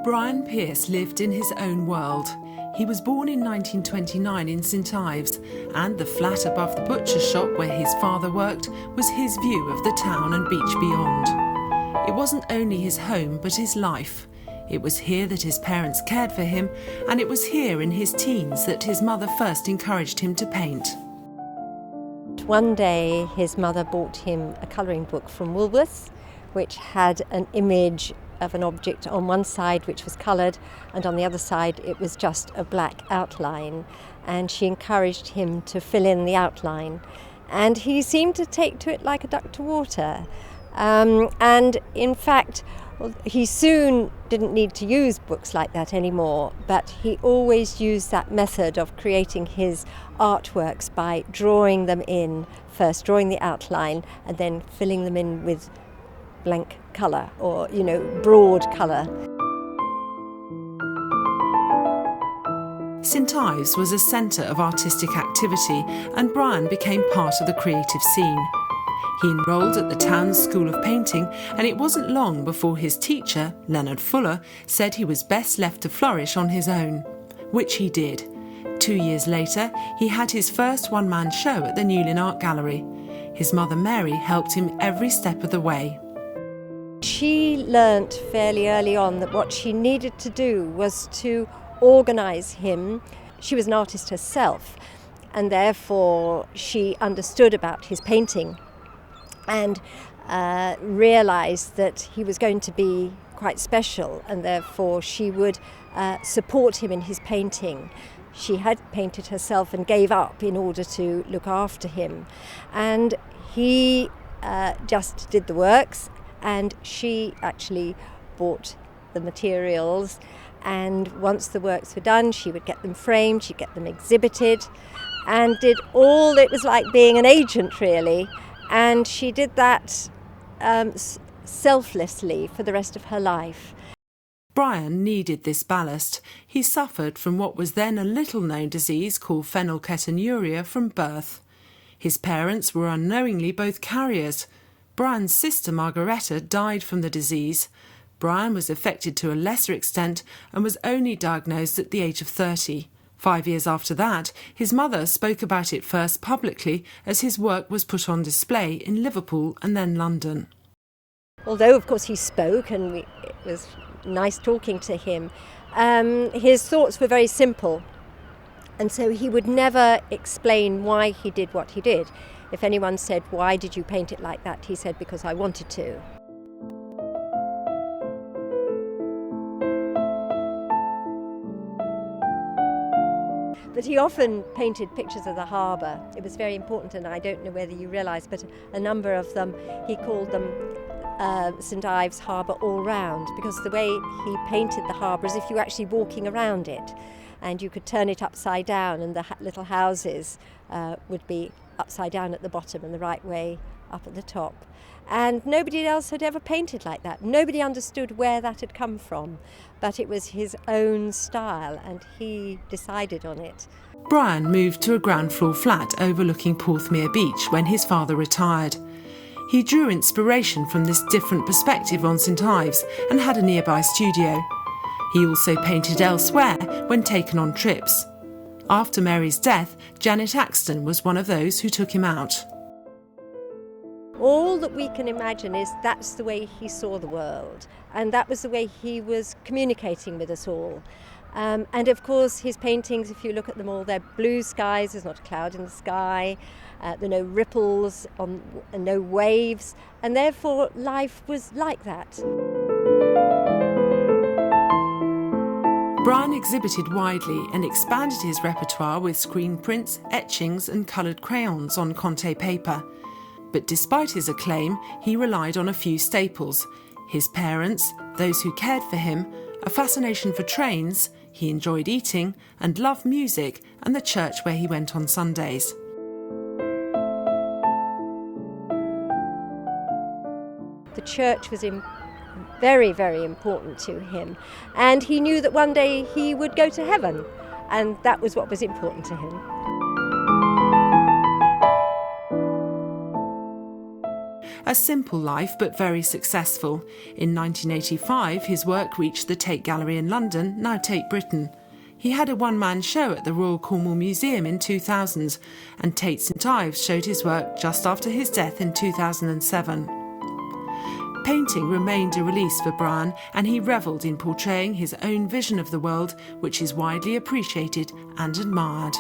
Bryan Pearce lived in his own world. He was born in 1929 in St Ives, and the flat above the butcher's shop where his father worked was his view of the town and beach beyond. It wasn't only his home but his life. It was here that his parents cared for him, and it was here in his teens that his mother first encouraged him to paint. One day his mother bought him a colouring book from Woolworths, which had an image of an object on one side which was coloured, and on the other side it was just a black outline, and she encouraged him to fill in the outline, and he seemed to take to it like a duck to water. And in fact, he soon didn't need to use books like that anymore, but he always used that method of creating his artworks by drawing them in, first drawing the outline and then filling them in with blank colour, or, broad colour. St Ives was a centre of artistic activity, and Bryan became part of the creative scene. He enrolled at the town's School of Painting, and it wasn't long before his teacher, Leonard Fuller, said he was best left to flourish on his own, which he did. 2 years later, he had his first one-man show at the Newlyn Art Gallery. His mother Mary helped him every step of the way. She learnt fairly early on that what she needed to do was to organise him. She was an artist herself, and therefore she understood about his painting and realised that he was going to be quite special, and therefore she would support him in his painting. She had painted herself and gave up in order to look after him, and he just did the works, and she actually bought the materials, and once the works were done she would get them framed, she'd get them exhibited, and did all, it was like being an agent really, and she did that selflessly for the rest of her life. Bryan needed this ballast. He suffered from what was then a little-known disease called phenylketonuria from birth. His parents were unknowingly both carriers. Bryan's sister Margaretta died from the disease. Bryan was affected to a lesser extent and was only diagnosed at the age of 30. 5 years after that, his mother spoke about it first publicly as his work was put on display in Liverpool and then London. Although, of course, he spoke and it was nice talking to him, his thoughts were very simple, and so he would never explain why he did what he did. If anyone said, "Why did you paint it like that?" he said, "Because I wanted to." But he often painted pictures of the harbour. It was very important, and I don't know whether you realise, but a number of them, he called them St Ives Harbour all round, because the way he painted the harbour is if you were actually walking around it, and you could turn it upside down, and the little houses would be upside down at the bottom and the right way up at the top. And nobody else had ever painted like that. Nobody understood where that had come from, but it was his own style, and he decided on it. Bryan moved to a ground floor flat overlooking Porthmeor Beach when his father retired. He drew inspiration from this different perspective on St Ives and had a nearby studio. He also painted elsewhere when taken on trips. After Mary's death, Janet Axton was one of those who took him out. All that we can imagine is that's the way he saw the world, and that was the way he was communicating with us all. And of course his paintings, if you look at them all, they're blue skies, there's not a cloud in the sky, there are no ripples and no waves, and therefore life was like that. Bryan exhibited widely and expanded his repertoire with screen prints, etchings and coloured crayons on Conte paper. But despite his acclaim, he relied on a few staples: his parents, those who cared for him, a fascination for trains, he enjoyed eating and loved music, and the church where he went on Sundays. The church was very, very important to him, and he knew that one day he would go to heaven, and that was what was important to him. A simple life but very successful. In 1985 his work reached the Tate Gallery in London, now Tate Britain. He had a one-man show at the Royal Cornwall Museum in 2000, and Tate St Ives showed his work just after his death in 2007. Painting remained a release for Bryan, and he revelled in portraying his own vision of the world, which is widely appreciated and admired.